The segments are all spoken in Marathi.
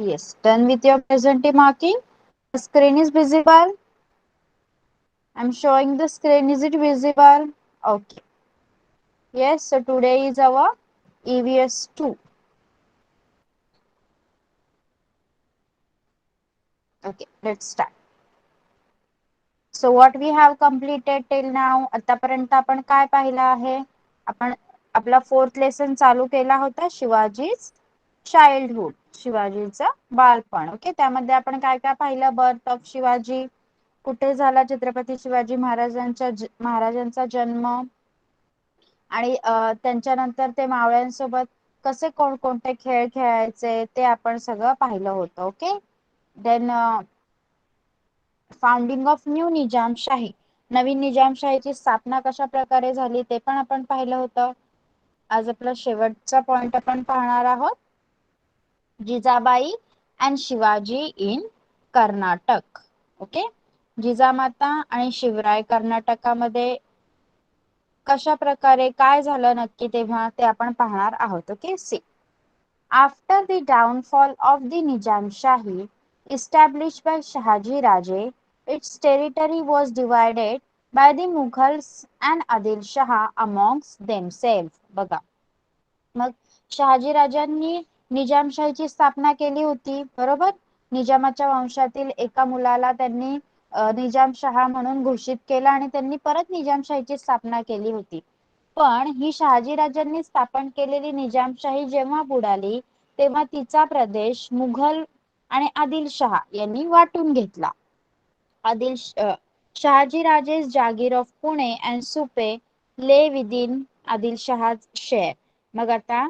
Yes, done with your present marking. The screen is visible. I'm showing the screen. Is it visible? Okay. Yes, so today is our EVS 2. Okay, let's start. So what we have completed till now, आतापर्यंत आपण काय पाहिलं आहे? आपण आपला 4th लेसन चालू केला होता, शिवाजीज चाइल्डहुड, शिवाजीचं बालपण. ओके, त्यामध्ये आपण काय काय पाहिलं? बर्थ ऑफ शिवाजी, कुठे झाला छत्रपती शिवाजी महाराजांचा जन्म, आणि त्यांच्यानंतर ते मावळ्यांसोबत कसे कोणकोणते खेळ खेळायचे ते आपण सगळं पाहिलं होतं. Okay, then founding of new Nizamshahi, नवीन निजामशाहीची स्थापना कशा प्रकारे झाली ते पण आपण पाहिलं होतं. आज आपला शेवटचा पॉइंट आपण पाहणार आहोत, Jijabai and Shivaji in Karnataka. Okay, Jijamata आणि शिवराय कर्नाटकामध्ये कशा प्रकारे काय झालं नक्की तेव्हा ते आपण पाहणार आहोत. Okay, see after the downfall of the Nizamshahi established by Shahaji Raje, its territory was divided by the Mughals and Adil Shah amongst themselves. बघा, मग शहाजी राजांनी निजामशाहीची स्थापना केली होती, बरोबर. निजामाच्या वंशातील एका मुलाला त्यांनी निजामशाह म्हणून घोषित केला आणि त्यांनी परत निजामशाहीची स्थापना केली होती. पण ही शहाजी राजांनी स्थापन केलेली निजामशाही जेव्हा बुडाली तेव्हा तिचा प्रदेश मुघल आणि आदिलशाह यांनी वाटून घेतला. शहाजी राजे's जागीर ऑफ पुणे अँड सुपे ले विदिन आदिलशहाज शेअर. मग आता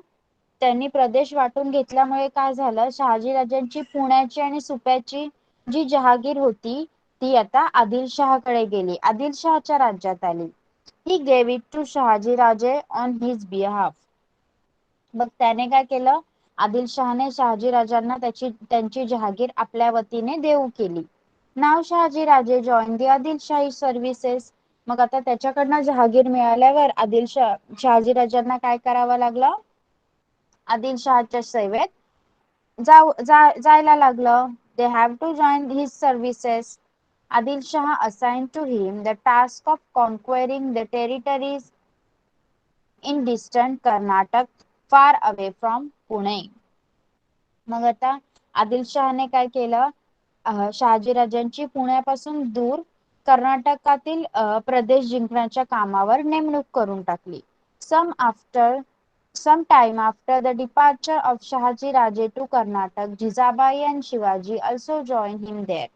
त्यांनी प्रदेश वाटून घेतल्यामुळे काय झालं, शहाजी राजांची पुण्याची आणि सुप्याची जी जहागीर होती ती आता आदिलशहाकडे गेली, आदिलशहाच्या राज्यात आली. He gave it to Shahaji Raje on his behalf. मग त्याने काय केलं, आदिलशहाने शहाजी राजांना त्यांची जहागीर आपल्या वतीने देऊ केली. नाव शहाजी राजे जॉईन दी आदिलशाही सर्व्हिसेस. मग आता त्याच्याकडनं जहागीर मिळाल्यावर शहाजी राजांना काय करावं लागलं, आदिलशहाच्या सेवेत जायला लागलं. They have to join his services. Adilshah assigned to him the task of conquering the territories in distant Karnataka far away from Pune. मग आता आदिलशहाने काय केलं, शहाजीराजांची पुण्यापासून दूर कर्नाटकातील प्रदेश जिंकण्याच्या कामावर नेमणूक करून टाकली. some time after the departure of Shahaji Raje to Karnataka, Jizabai and Shivaji also joined him there.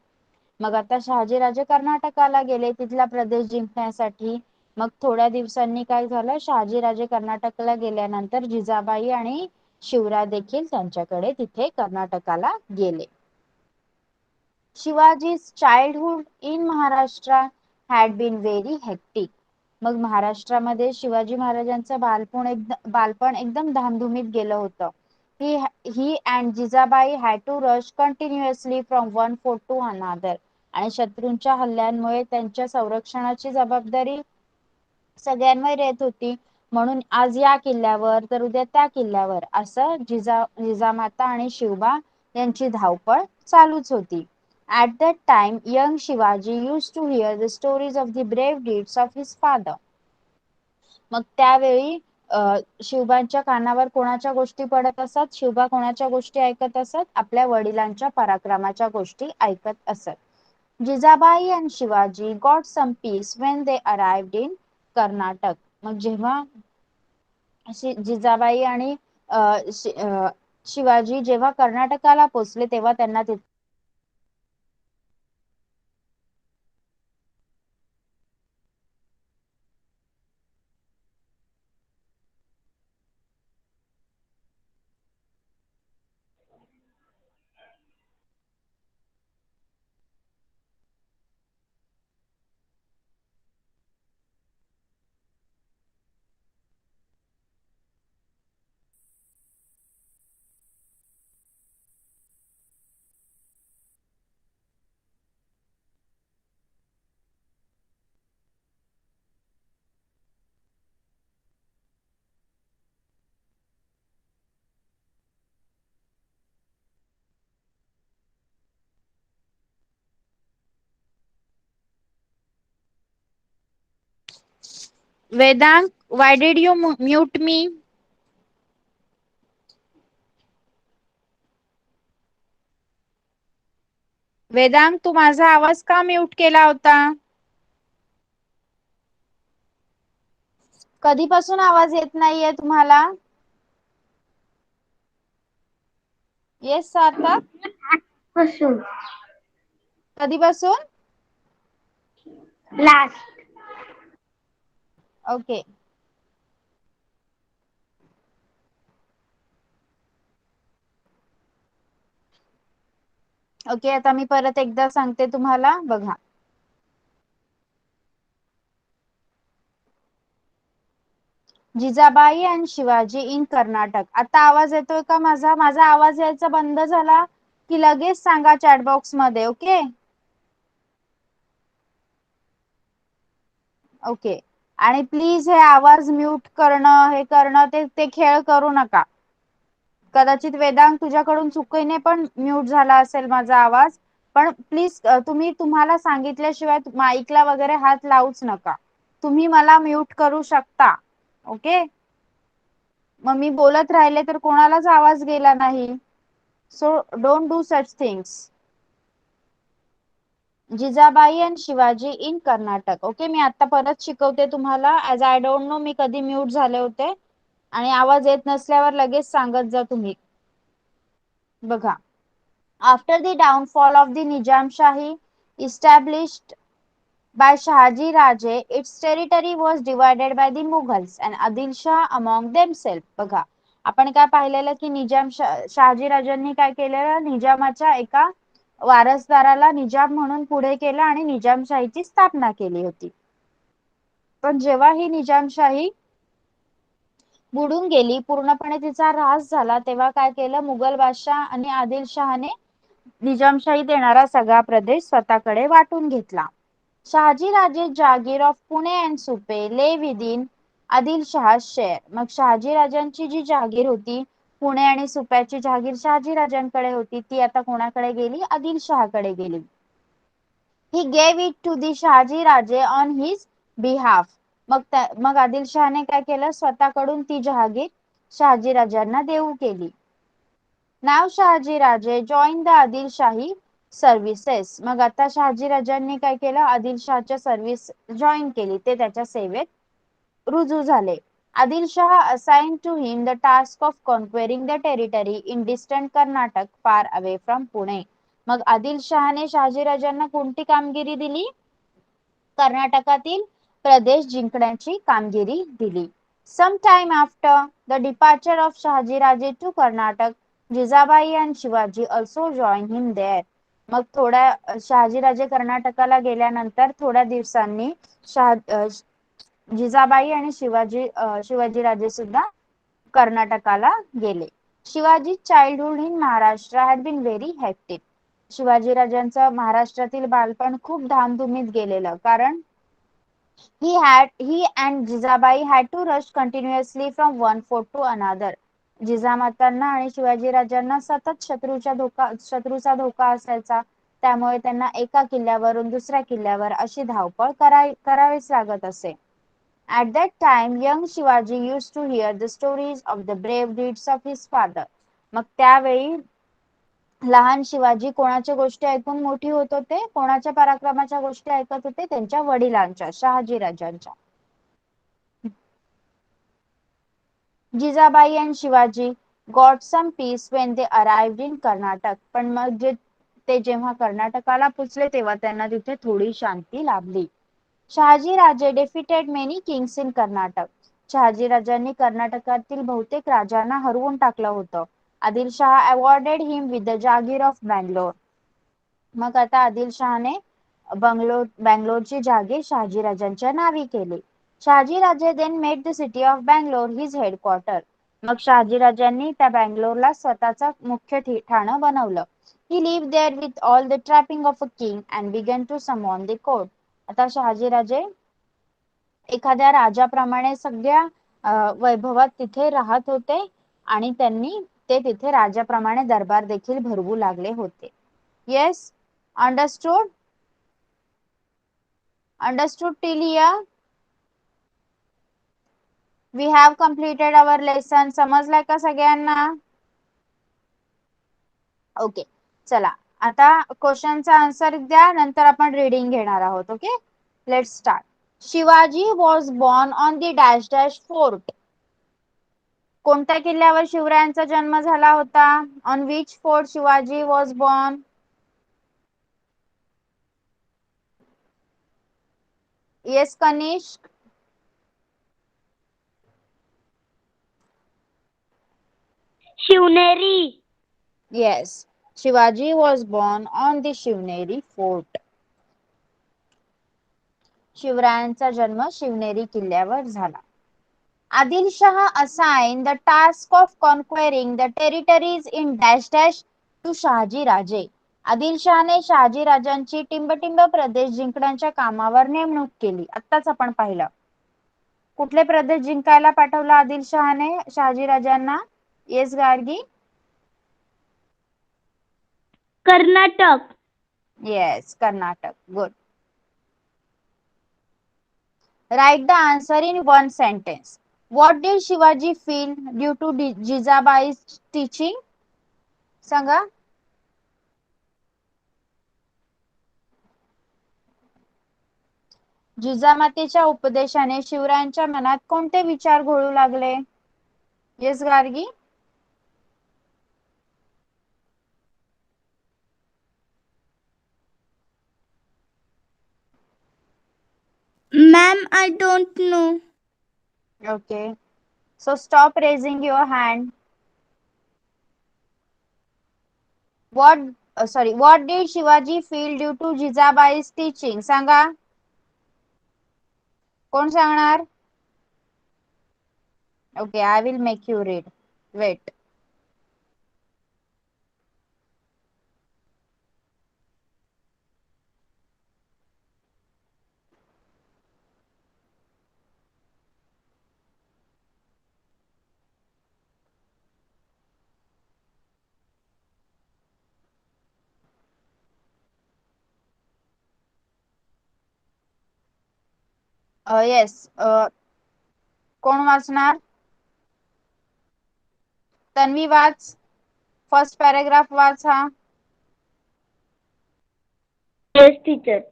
मग आता शहाजी राजे कर्नाटकाला गेले तिथला प्रदेश जिंकण्यासाठी. मग थोड्या दिवसांनी काय झालं, शहाजी राजे कर्नाटकला गेल्यानंतर जिजाबाई आणि शिवराय देखील त्यांच्याकडे तिथे कर्नाटकाला गेले. शिवाजी's childhood in Maharashtra had been very hectic. मग महाराष्ट्रामध्ये शिवाजी महाराजांचं बालपण एकदम धामधुमीत गेलं होतं. he and Jijabai had to rush continuously from one fort to another. आणि शत्रूंच्या हल्ल्यांमुळे त्यांच्या संरक्षणाची जबाबदारी सगळ्यांवर येत होती, म्हणून आज या किल्ल्यावर तर उद्या त्या किल्ल्यावर असं जिजामाता आणि शिवबा यांची धावपळ चालूच होती. At that time, young Shivaji used to hear the stories of the brave deeds of his father. मग त्यावेळी शिवबांच्या कानावर कोणाच्या गोष्टी पडत असत, शिवबा कोणाच्या गोष्टी ऐकत असत, आपल्या वडिलांच्या पराक्रमाच्या गोष्टी ऐकत असत. Jijabai and Shivaji got some peace when they arrived in Karnataka. मग जेव्हा जिजाबाई आणि शिवाजी जेव्हा कर्नाटकाला पोहोचले तेव्हा त्यांना वेदांग, why did you mute me? वेदांग, तू माझा आवाज का म्यूट केला होता? कधीपासून आवाज येत नाहीये तुम्हाला? येस सार्थक. कधीपासून? लास्ट. ओके. ओके, आता मी परत एकदा सांगते तुम्हाला, बघा. जिजाबाई आणि शिवाजी इन कर्नाटक. आता आवाज येतोय का माझा? माझा आवाज यायचा बंद झाला की लगेच सांगा चॅट बॉक्स मध्ये. Okay okay. आणि प्लीज हे आवाज म्यूट करणं, हे करणं, ते खेळ करू नका. कदाचित वेदांग तुझ्याकडून चुकीने पण म्यूट झाला असेल माझा आवाज, पण प्लीज तुम्हाला सांगितल्याशिवाय माईकला वगैरे हात लावूच नका. तुम्ही मला म्यूट करू शकता. ओके, मग मी बोलत राहिले तर कोणालाच आवाज गेला नाही. So don't do such things. Jijabai आणि शिवाजी इन कर्नाटक. ओके, मी आता परत शिकवते तुम्हाला. ऍज आय डोंट नो मी कधी म्यूट झाले होते, आणि आवाज येत नसल्यावर लगेच सांगत जा तुम्ही. बघा. After the downfall of the Nizamshahi established by Shahaji Raje, its territory was divided by the Mughals and Adil Shah among themselves. बघा, आपण काय पाहिलेलं की शहाजी राजांनी काय केलेलं, निजामाच्या एका वारसदाराला निजाम म्हणून पुढे केलं आणि निजामशाहीची स्थापना केली होती. पण जेव्हा ही निजामशाही बुडून गेली, पूर्णपणे तिचा ऱ्हास झाला, तेव्हा काय केलं, मुघल बादशाह आणि आदिल शहाने निजामशाही देणारा सगळा प्रदेश स्वतःकडे वाटून घेतला. शहाजी राजे जागीर ऑफ पुणे अँड सुपे ले विदिन आदिलशहा शेअर. मग शहाजी राजांची जी जागीर होती, पुणे आणि सुप्याची जागीर शहाजी राजांकडे होती, ती आता कोणाकडे गेली, आदिलशहाकडे गेली. He gave it to the Shahaji Raje on his behalf. मग आदिलशहाने काय केलं, स्वतःकडून ती जहागीर शहाजी राजांना देऊ केली. नाव शहाजी राजे जॉईन द आदिलशाही सर्व्हिसेस. मग आता शहाजी राजांनी काय केलं, आदिलशहाच्या सर्व्हिस जॉईन केली, ते त्याच्या सेवेत रुजू झाले. Adil Shah assigned to him the task of conquering the territory in distant Karnataka far away from Pune. मग आदिलशहाने शहाजी राजांना कोणती कामगिरी दिली, कर्नाटकातील प्रदेश जिंकण्याची कामगिरी दिली. Some time after the departure of Shahaji Raje to Karnataka, Jijabai and Shivaji also joined him there. मग शहाजी राजे कर्नाटकाला गेल्यानंतर थोड्या दिवसांनी जिजाबाई आणि शिवाजी राजे सुद्धा कर्नाटकाला गेले. Shivaji childhood in Maharashtra had been very hectic. Shivaji राजांचं महाराष्ट्रातील बालपण खूप धामधुमीत गेलेलं, कारण he and Jijabai had to rush continuously from one fort to another. जिजामातांना आणि शिवाजी राजांना सतत शत्रूचा धोका असायचा, त्यामुळे त्यांना एका किल्ल्यावरून दुसऱ्या किल्ल्यावर अशी धावपळ करावीच लागत असे. At that time, young Shivaji used to hear the stories of the brave deeds of his father. मग त्यावेळी लहान शिवाजी कोणाच्या गोष्टी ऐकून मोठी होत होते, कोणाच्या पराक्रमाच्या गोष्टी ऐकत होते, त्यांच्या वडिलांच्या, शहाजी राजांच्या. Jijabai and Shivaji got some peace when they arrived in Karnataka. पण मग ते जेव्हा कर्नाटकाला पोचले, तेव्हा त्यांना तिथे थोडी शांती लाभली. शहाजी राजे defeated many kings in Karnataka. Shahaji राजांनी कर्नाटकातील बहुतेक राजांना हरवून टाकलं होतं. Adil Shah awarded him with the Jagir of Bangalore. मग आता आदिलशहाने बंगलोरची जागीर शहाजी राजांच्या नावी केली. शहाजी राजे then made the city of Bangalore his headquarter. मग शहाजी राजांनी त्या बंगलोरला स्वतःचा मुख्य ठाणं बनवलं. He lived there with all the trapping of a king and began to summon the court. आता शहाजी राजे एखाद्या राजाप्रमाणे सगळ्या वैभवात तिथे राहत होते, आणि ते तिथे राजाप्रमाणे दरबार देखील भरवू लागले होते. Yes, understood till here? We have completed our lesson. समजलाय का सगळ्यांना? ओके, चला आता क्वेश्चनचा आन्सर द्या, नंतर आपण रीडिंग घेणार आहोत. Okay, let's start. Shivaji was born on the dash dash fort. कोणत्या किल्ल्यावर शिवरायांचा जन्म झाला होता? On which fort Shivaji was born? Yes Kanishk. Shivneri. Yes, Shivaji was born on the Shivneri fort. शिवरायांचा जन्म शिवनेरी किल्ल्यावर झाला. Adil Shah assigned the task of conquering the territories in dash dash to Shahaji राजे. आदिलशहाने शहाजी राजांची टिंबटिंब प्रदेश जिंकण्याच्या कामावर नेमणूक केली. आत्ताच आपण पाहिलं. कुठले प्रदेश जिंकायला पाठवला आदिलशहाने शहाजी राजांना? Yes Gargi. Karnataka. Yes, Karnataka. Good. Write the answer in one sentence. What did Shivaji feel due to Jizabai's teaching? सांगा. जिजामातेच्या उपदेशाने शिवरायांच्या मनात कोणते विचार घोळू लागले? Yes Gargi. Ma'am, I don't know. Okay. So stop raising your hand. What what did Shivaji feel due to Jizabai's teaching? सांगा. कोण सांगणार? Okay, I will make you read. Wait. Yes. कोण वाचणार? तन्वी वाच. फर्स्ट पॅराग्राफ वाच हा. Yes, teacher.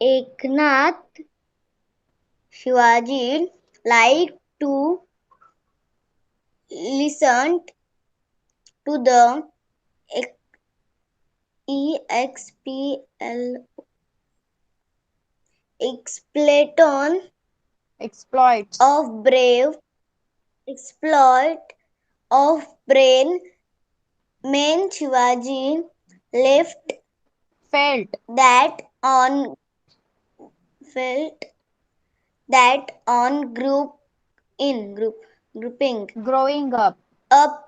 Eknath Shivaji liked to listen to the Exploits exploit of brave men. Shivaji left felt that on grouping growing up.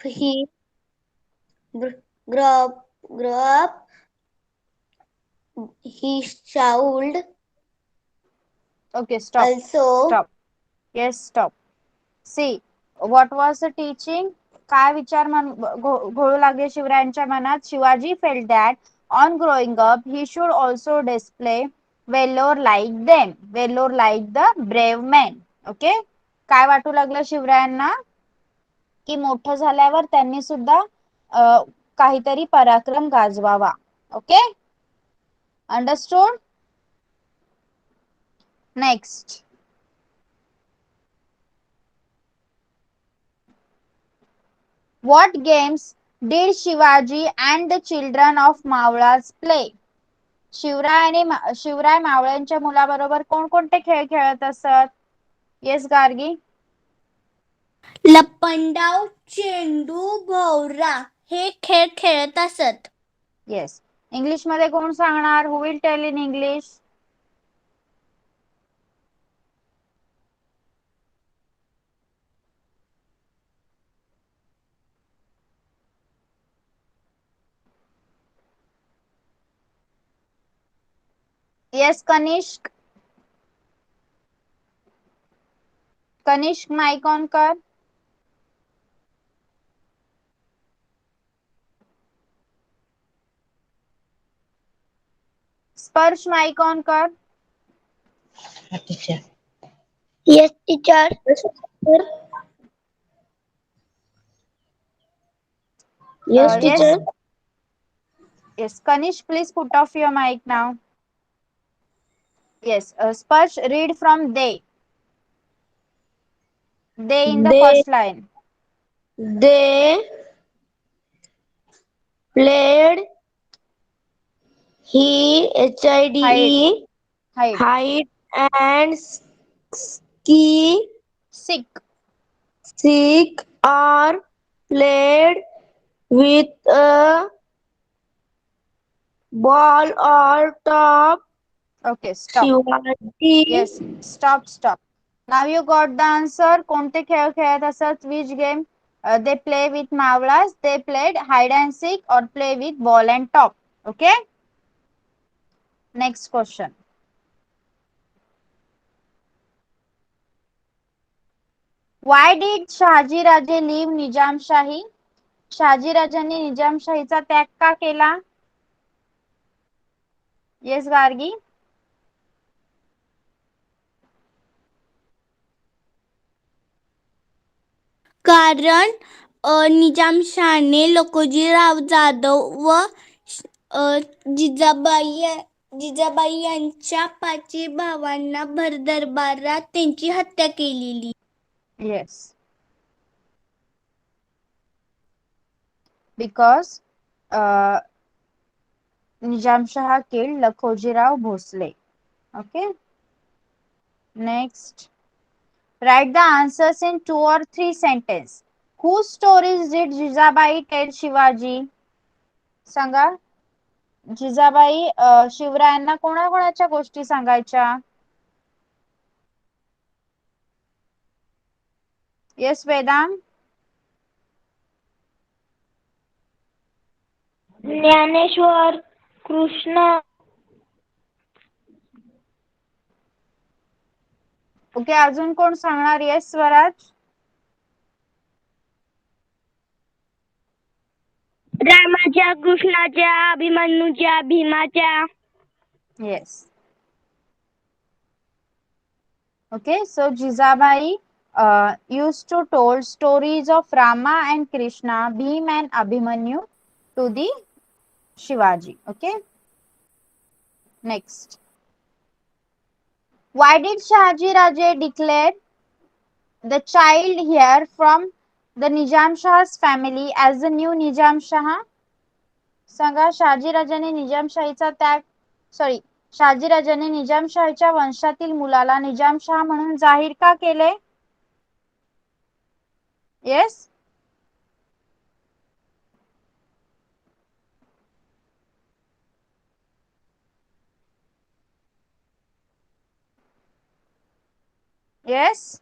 he grew up he should Okay, stop. also Stop. Yes, stop. See, what was the teaching? काय विचार घोळू लागले शिवरायांच्या मनात? Shivaji felt that on growing up he should also display valor like them. Valor like the brave men. Okay? काय वाटू लागलं शिवरायांना? की मोठं झाल्यावर त्यांनी सुद्धा काहीतरी पराक्रम गाजवावा. Okay, understood. Next. What games did Shivaji and the children of Mawlas play? Shivray मावळ्यांच्या मुलाबरोबर कोणकोणते खेळ खेळत असत? येस गार्गी. लपंडाव, चेंडू, भोवरा हे खेळ खेळत असत. येस. इंग्लिश मध्ये कोण सांगणार? Who will tell in English? Yes Kanishk. Kanishk mic on कर. स्पर्श माइक ऑन कर. teacher. Yes, teacher. Yes, teacher. Yes. Yes. Kanish, please put off your mic now. Yes. Sparsh, read from they. They in the They first line. they played Hide. HIDE Hide. hide and ski Sick. seek or played with a ball or top Okay. Stop. Shivaji. Yes. Stop. Stop. Now you got the answer. कोणते खेळ खेळत असत? Which game? They play with Mavlas. They played hide and seek or play with ball and top. Okay. Next question. Why did Shahaji Raje leave Nizamshahi? Shahaji राजांनी निजामशाहीचा त्याग का केला? येस गार्गी. कारण निजामशाहने लखोजीराव जाधव व जिजाबाई यांच्या 5 भावांना भरदरबारात त्यांची हत्या केलेली. Yes. Because Nizamshah killed Lakhojirao Bhosle. Okay. Next. Write the answers in 2 or 3 sentences. Whose stories did Jijabai tell Shivaji? सांगा. जिजाबाई शिवरायांना कोणाकोणाच्या गोष्टी सांगायच्या? येस वेदांत. ज्ञानेश्वर, कृष्ण, ओके. अजून कोण सांगणार? येस स्वराज. रामाच्या, कृष्णाच्या, अभिमन्यूच्या, भीमाच्या. Yes. Okay, so Jijabai used to told stories of Rama and Krishna, Bhim and Abhimanyu to the Shivaji. Okay. Next. Why did Shahaji Raje declare the child heir from the Nizam Shah's family as the new Nizam Shah? सांगा. शहाजी राजाने निजामशाहीचा त्याग शहाजी राजाने निजामशाहीच्या वंशातील मुलाला निजामशाह म्हणून जाहीर का केले? Yes. Yes.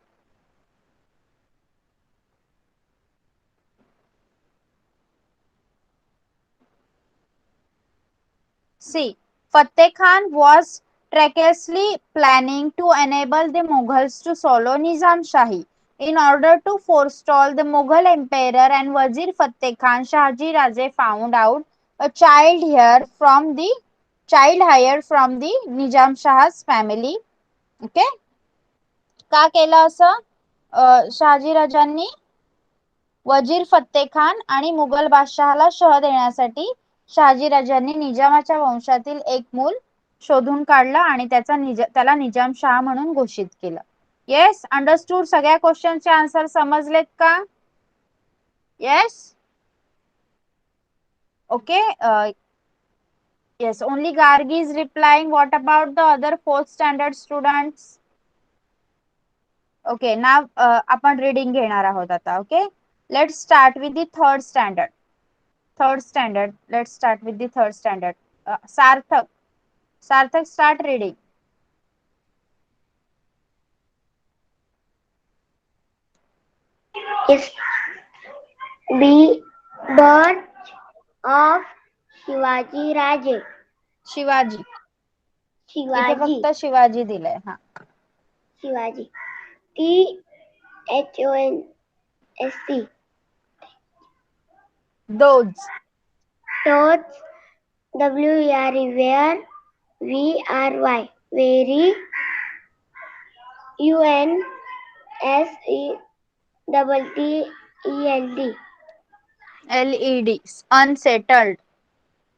See, Fateh Khan was treacherously planning to enable the Mughals to swallow Nizam Shahi. In order to forestall the Mughal emperor and Wazir Fateh Khan, Shahji Raje found out a child here from the Nizam Shah's family. Okay. का केलं असं? शहाजी राजांनी वजीर फत्ते खान आणि मुघल बादशहाला शह देण्यासाठी शहाजी राजांनी निजामाच्या वंशातील एक मूल शोधून काढलं आणि त्याला निजाम शाह म्हणून घोषित केलं. येस. अंडरस्टूड. सगळ्या क्वेश्चनचे आन्सर समजलेत का? Yes. Okay. Yes. Only Gargi is replying. What about the other 4th standard students? Okay. नाव आपण रीडिंग घेणार आहोत आता. Okay. Let's start with the 3rd standard. Let's start with the 3rd standard. Sarthak. Sarthak, start reading. Yes. The birth of Shivaji Raje. Shivaji. इथे शिवाजी. फक्त शिवाजी दिलंय. हा. Shivaji. THONST. Those. Those. WERE. VRY. Very. UNSETTED. LED. Unsettled.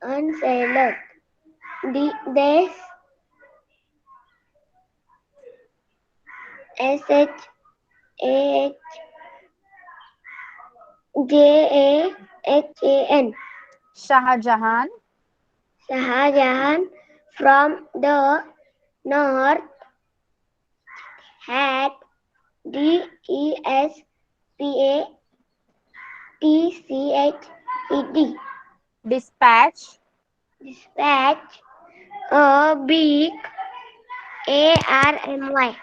Unsettled. This SHAHJAHAN. Shahjahan. Shahjahan from the north had DESPATCHED. Dispatch. Dispatch a big ARMY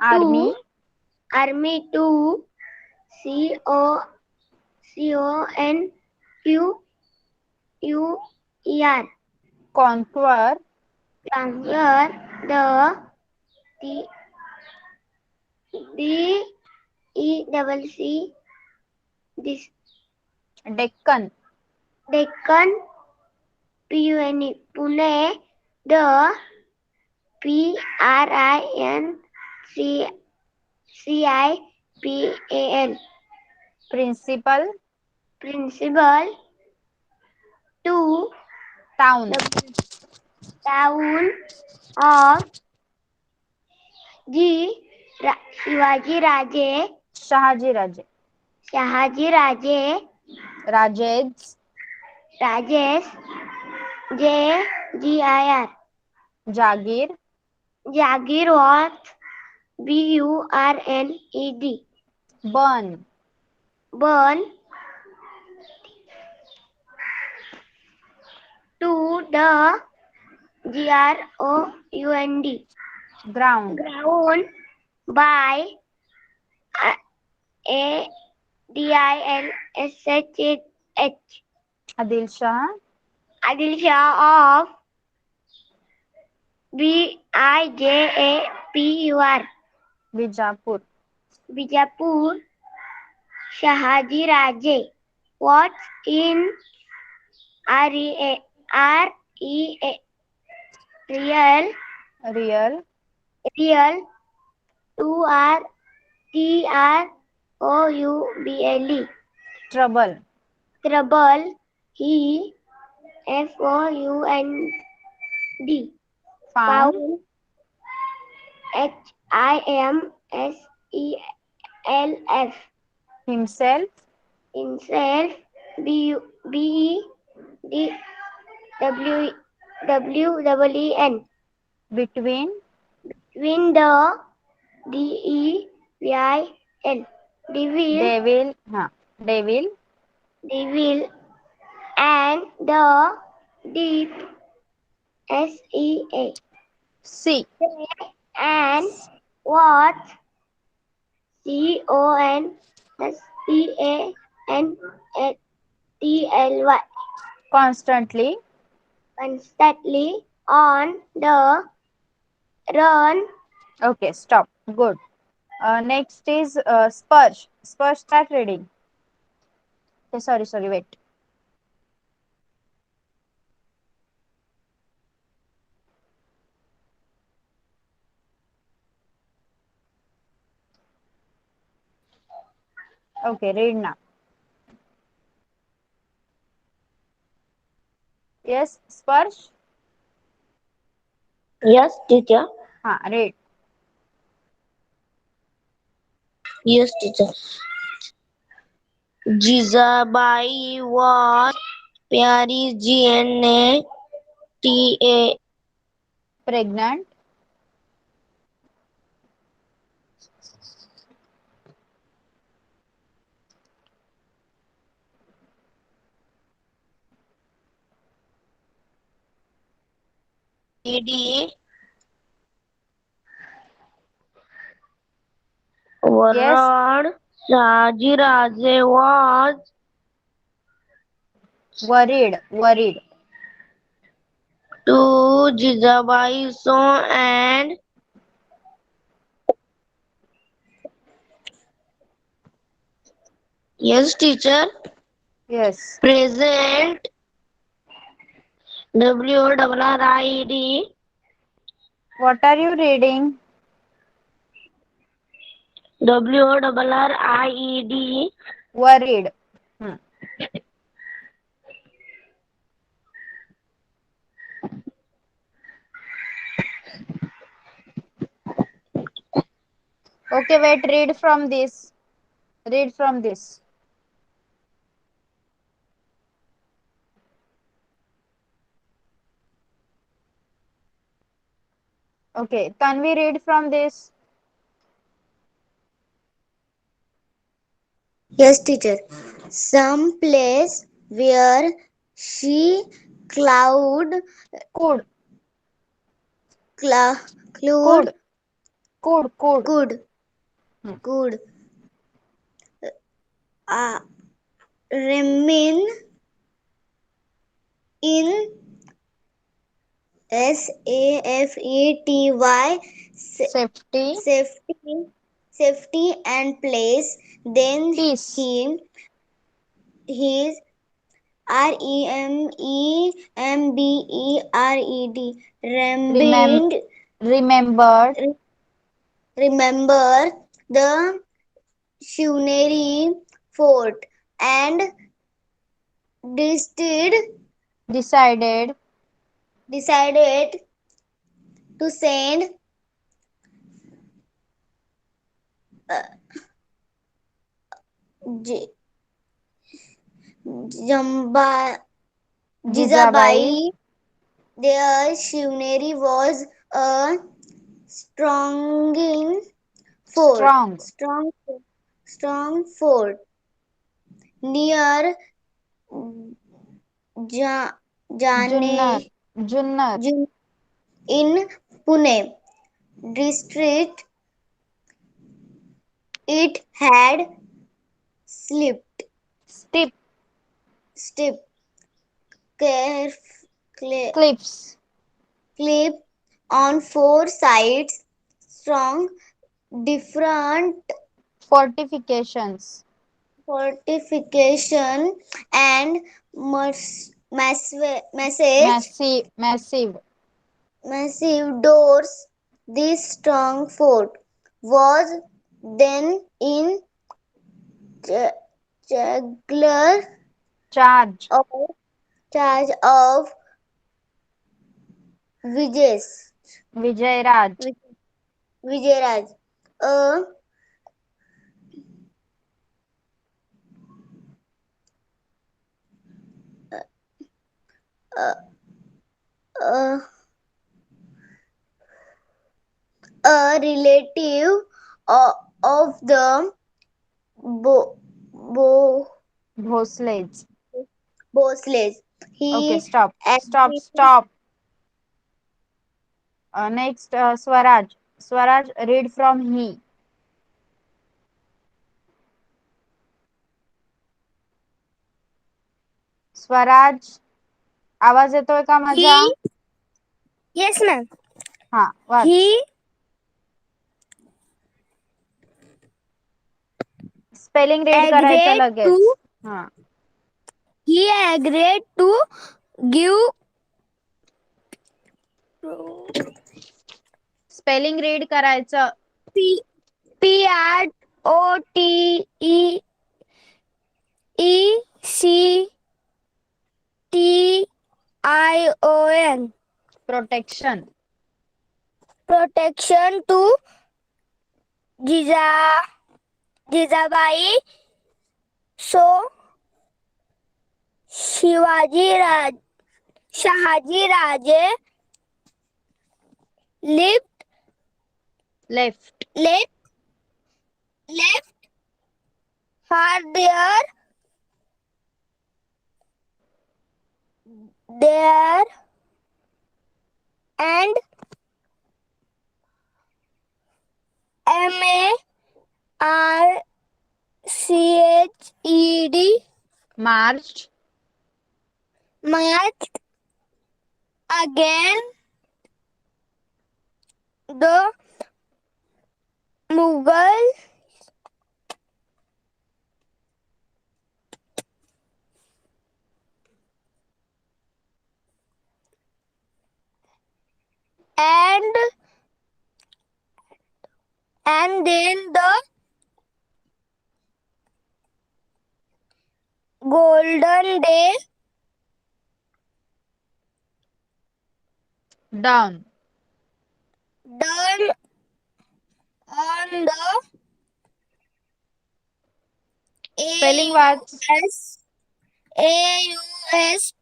Army. army to CONQUER. Conquer. Conquer the DECC this Deccan. Deccan Pune the PRINCIPAL. Principal. Principal to Town. the town of Shivaji Raje Shahaji Raje. Shahaji Raje Rajesh. Rajesh JGIR. Jagir. Jagir was BURNED. Burn. Burn to the GROUND. Ground. Ground by ADILSHH. Adil Shah. Adil Shah of BIJAPUR. Bijapur. Bijapur. Shahaji Raje was in REA real Real. TROUBLE. Trouble. Trouble. He FOUND. Found. Found. HIMSELF. Himself. Himself. BEDWEN. Between. Between the DEVIL. Devil. Devil. Devil and the deep SEA. C. And what CONSTANTLY. Constantly. Constantly on the run. Okay, stop. Good. Next is Sparsh. Sparsh, start reading. Okay, sorry, wait. Okay, read now. Yes, Sparsh? Yes, teacher. Read. Yes, teacher. Jizabai was Pyari GNATA. Pregnant. ED Yes. Warad Shaji Raje was Worried. to Jizabai so and yes, teacher. Yes. Present WRRID. What are you reading? WORRIED. Worried. Okay, wait, read from this. Read from this. Okay, Tanvi, read from this. Yes, teacher. Some place where she cloud Could, cloud could, could. could Hmm. could remain in SAFETY Safety, safety and place. Then peace. his REMEMBERED Remem- remained remembered, remember the Shivneri fort and decided decided, decided to send J- Jamba Jijabai, Jizabai. Their Shivneri was a strong fort, strong, strong fort near Ja- Jane Junnar, Junnar, Jun- in Pune district. It had slipped steep, steep caref- cli- cliffs, cliff on four sides, strong different fortifications, fortification and massive, massive doors. This strong fort was then in Chaglar charge, of charge of Vijay Vijayaraj, Vijayaraj. A a, a, a relative of the Bo, Bo, Bhosles. Bosles. Okay, He stop, stop, agreed. stop. Next, Swaraj. Swaraj, read from he. Swaraj, आवाज येतोय का माझा? He, yes ma'am. हा, वाच. स्पेलिंग रीड करायचं agreed लगेच. to हा, he agreed to give spelling read करायचं. PROTECTION protection, protection to Jijabai. So Shahaji Raje left left, left her there and MARCHED March, marched again the Mughal and then the golden day Down. done on the Spelling watch. AUSICIOUS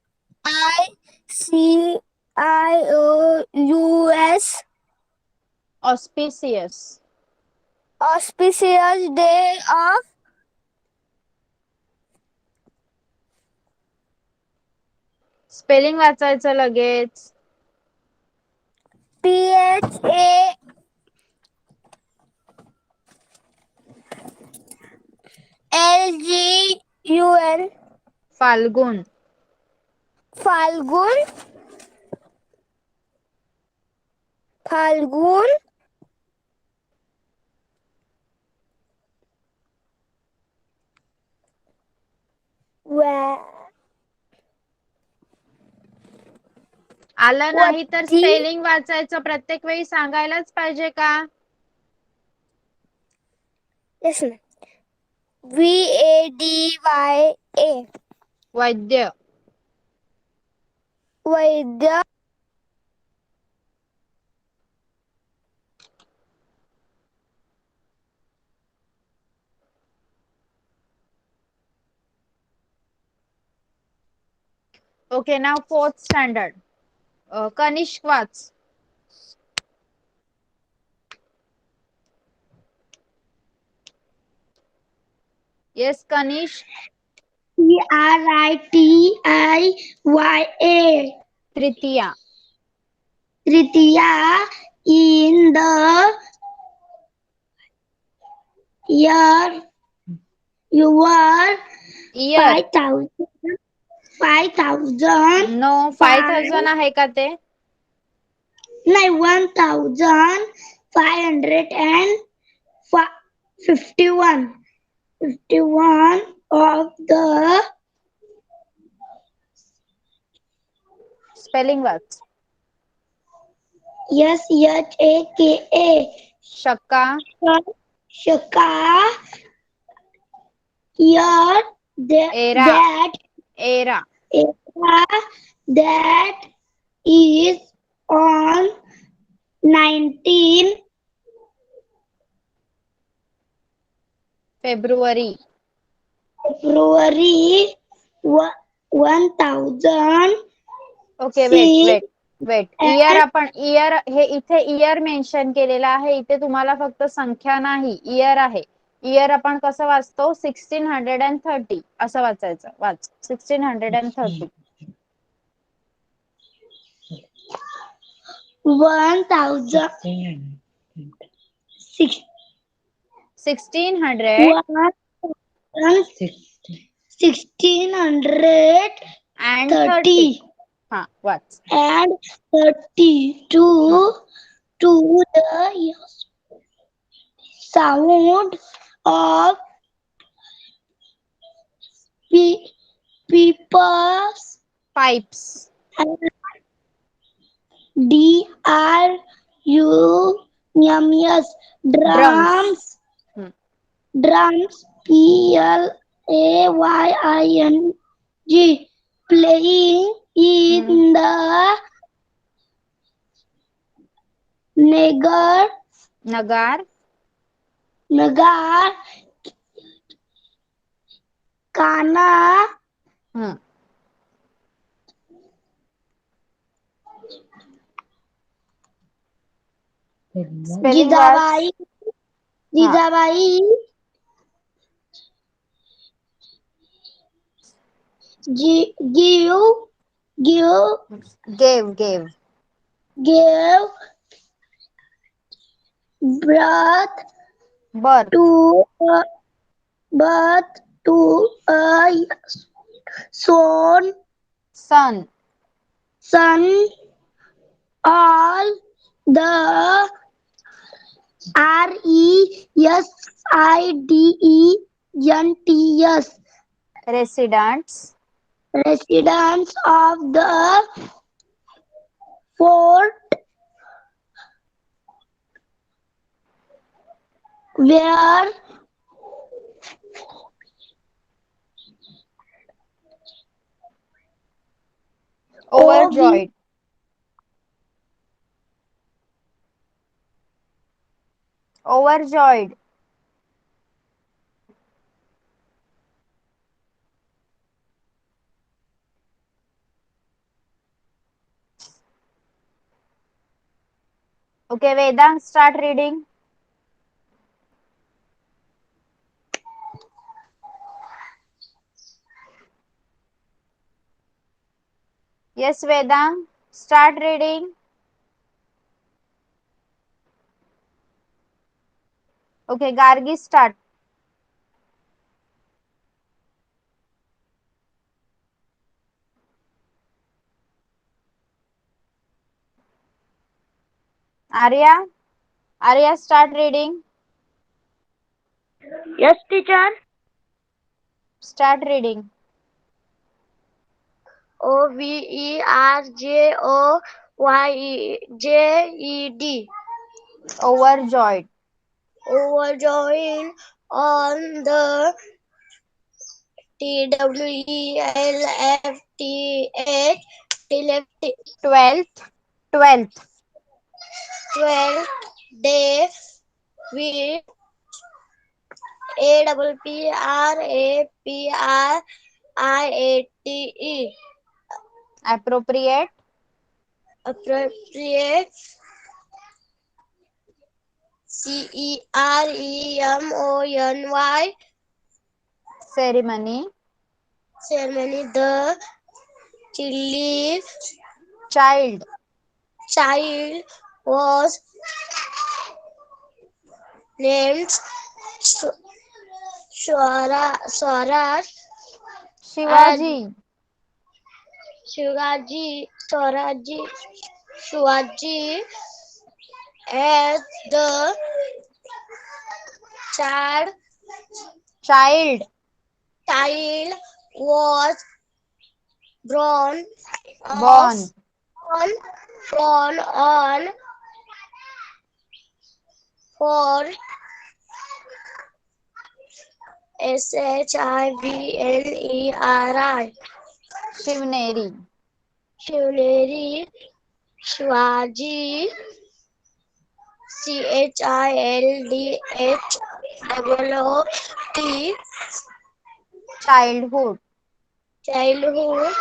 Auspicious. auspicious day of spelling वाचायचं लगेच. PHALGUN फाल्गुन. फाल्गुन आलं नाही तर वत्ती स्पेलिंग वाचायचं प्रत्येक वेळी सांगायलाच पाहिजे का? listen VADYA Vaidya. Vaidya okay नाव 4th स्टँडर्ड. कनिष्क वाच. येस कनिष्क. TRITIYA. तृतीया. Tritiya in the year your year. 5,000 no 5000 आहे का ते? 1,551 of the स्पेलिंग वाच. SHAKA Shaka. Shaka year era. that era. era that is on 19 फेब्रुवारी. February 1000 ओके वेट इयर आपण इयर हे इथे इयर मेन्शन केलेलं आहे. इथे तुम्हाला फक्त संख्या नाही इयर आहे. इयर आपण कसं वाचतो 1630 असं वाचायचं. वाच 1630. 1630 and 30. हा वाच. and 32 to the sound of people's pipes. DRUMS drums PLAYING playing in the nagara. काना स्पेलिंग वाच. Jijabai gave gave birth birth to a son all the residents residents of the fort were Overjoyed. Overjoyed. Okay, Vedang, start reading. Yes, Vedang, start reading. Okay, Gargi, start. Arya, start reading. Yes, teacher. Start reading. Overjoyed. Overjoyed. Overjoyed on the TWELFTH 12th. 12th. 12th day with APPRAPRIATE Appropriate. appropriate CEREMONY Ceremony. ceremony. The Child. child was named Swaraj and Shivaji. Shivaji as the child Child. was born Born. on 4 SHIVNERI Shivneri. Shivneri Shivaji CHILDH developed Childhood. childhood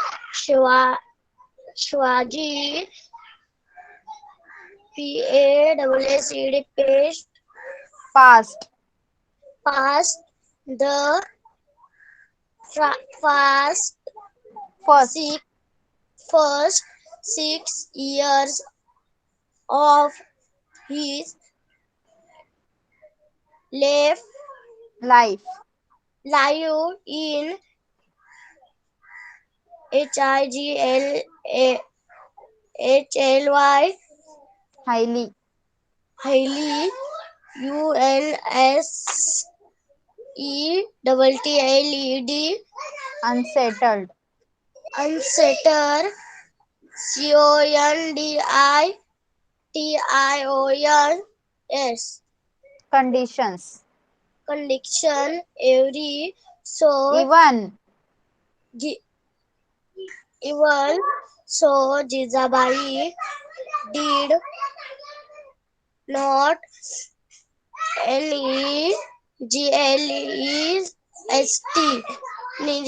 Shivaji PACD Past. passed the first First. first 6 years of his life Life. in HIGLHLY Highly. highly UNSETTLED Unsettled. unsettled CONDITIONS Conditions. condition every so Even. even so Jijabai did not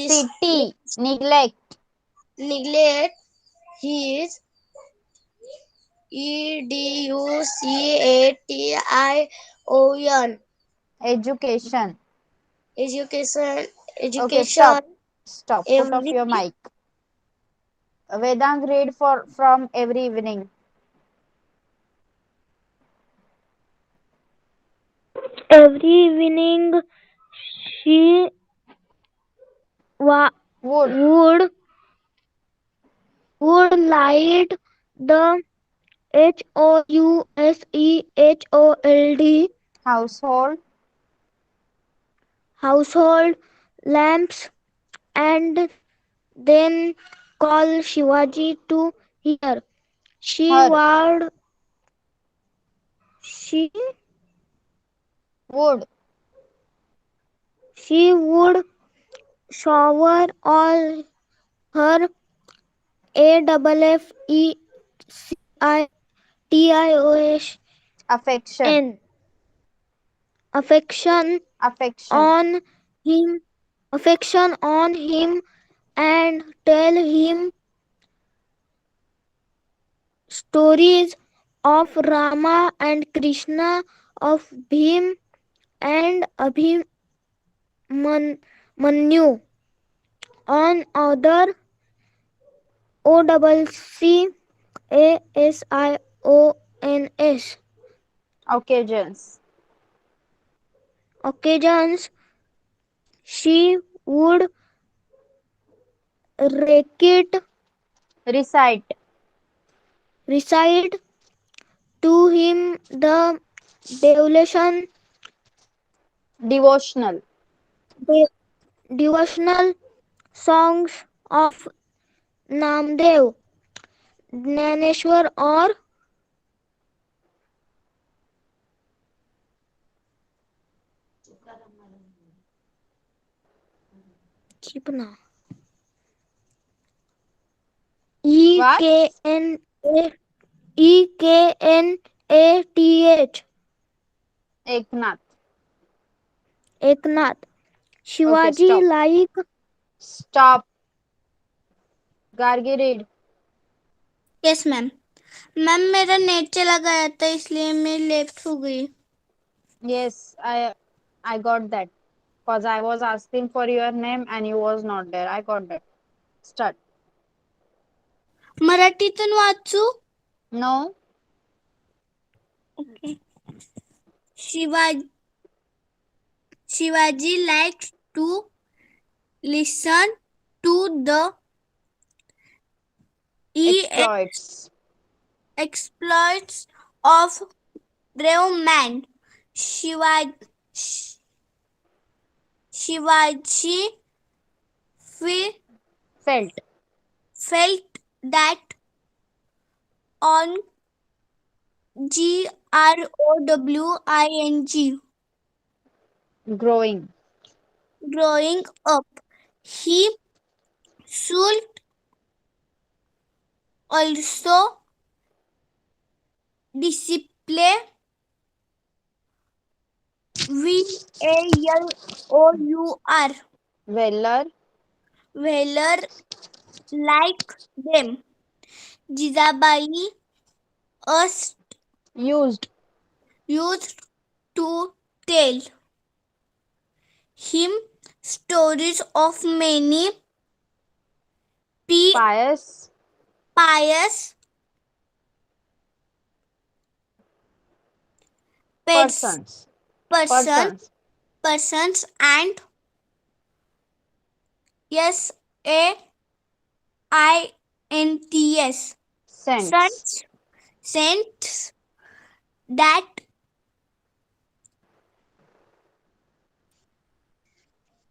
City. Neglect. neglect his EDUCATION Education. education Okay, stop. education Stop. Put off every your mic. Vedang, read from every evening. evening she Would. would light the HOUSEHOLD Household. household lamps and then call Shivaji to hear. She Her. would she Would. she would shower all her AFFECTION. Affection. Affection Affection. on him, affection on him, and tell him stories of Rama and Krishna, of Bhim and Abhimanyu, on other OCCASIONS Occasions. occasions. She would recite Recite. recite to him the devotion, Devotional. de- devotional songs of Namdev, Jnaneshwar, or Chipna. What? EKNATH Eknath. Eknath. Okay, Shivaji stop. like Stop. Gargi, read. Yes ma'am. Ma'am मेरा नेट चला गया था इसलिए मैं लेफ्ट हो गई। Yes, I got that. Because I was asking for your name and you was not there. I got that. Start. मराठीतून वाचू? No. Okay. Shivaji likes to listen to the Exploits. exploits of brave man. Shivaji felt that on Growing. growing up, he should also display VALOUR Valor. valor like them. Jijabai Used. used to tell him stories of many Pious. pious Persons. Persons. persons and SAINTS Saints. saints that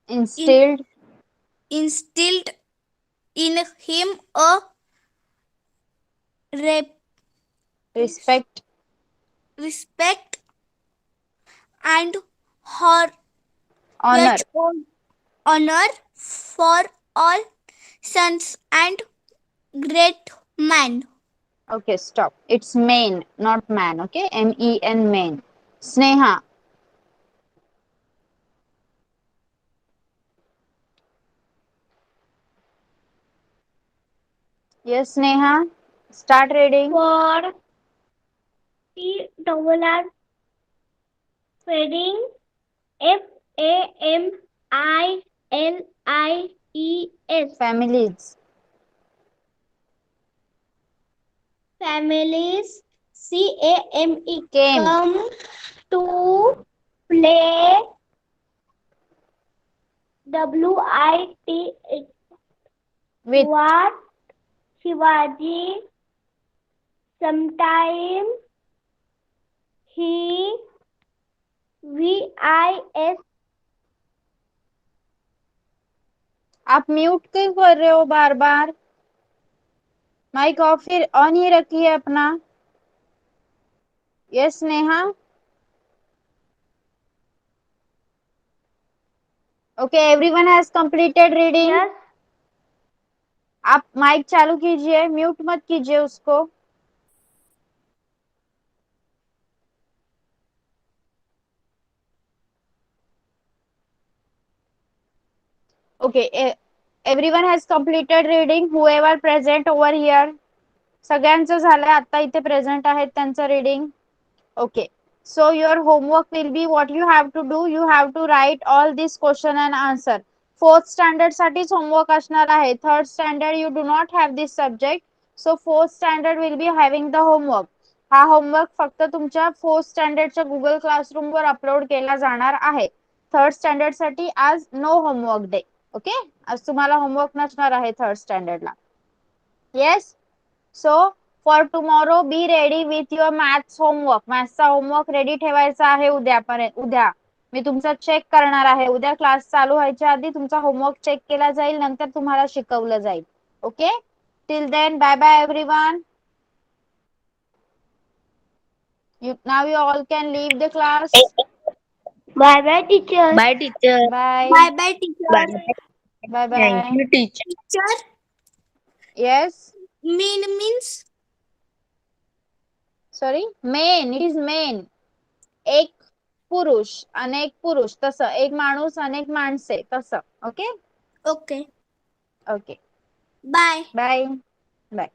Instilled. instilled in him a Respect. respect and honor Honor. for all sons and great men. Okay, stop. It's main, not man. Okay, MEN, main. Sneha. Yes, Sneha. Start reading. for TRR feeding FAMILIES Families. families CAME Came. come to play WIT With. what Shivaji sometime he VIS आप म्यूट क्यों कर रहे हो बार बार? माइक ऑफ ही ऑन ही रखिए अपना. Yes Neha. Okay, everyone has completed reading. yes आप माइक चालू कीजिए, म्यूट मत कीजिए उसको. Okay, everyone has completed reading. Whoever present over here. सगळ्यांचं झालंय, आता इथे प्रेझेंट आहेत त्यांचं reading. Okay, so your homework will be what you have to do. You have to write all this question and answer. Fourth standard साठीच homework असणार आहे. Third standard you do not have this subject. So fourth standard will be having the homework. हा homework फक्त तुमच्या fourth standardच्या Google Classroom वर अपलोड केला जाणार आहे. थर्ड स्टँडर्ड साठी आज नो होमवर्क डे. ओके, आज तुम्हाला होमवर्क नसणार आहे थर्ड स्टँडर्डला. Yes. So for tomorrow be ready with your maths homework. मॅथ्सचा होमवर्क रेडी ठेवायचा आहे उद्यापर्यंत. उद्या मी तुमचा चेक करणार आहे. उद्या क्लास चालू व्हायच्या आधी तुमचा होमवर्क चेक केला जाईल, नंतर तुम्हाला शिकवलं जाईल. Okay, till then bye bye everyone. Now you all can leave the class. Bye bye, teacher. Bye, teacher. Bye. Bye bye teacher. Bye Thank bye. you, teacher. Teacher Yes. Means Sorry. Main. It is main. एक पुरुष अनेक पुरुष, तसं एक माणूस अनेक माणसे, तसं. Okay. Okay okay. Bye. Bye. Bye.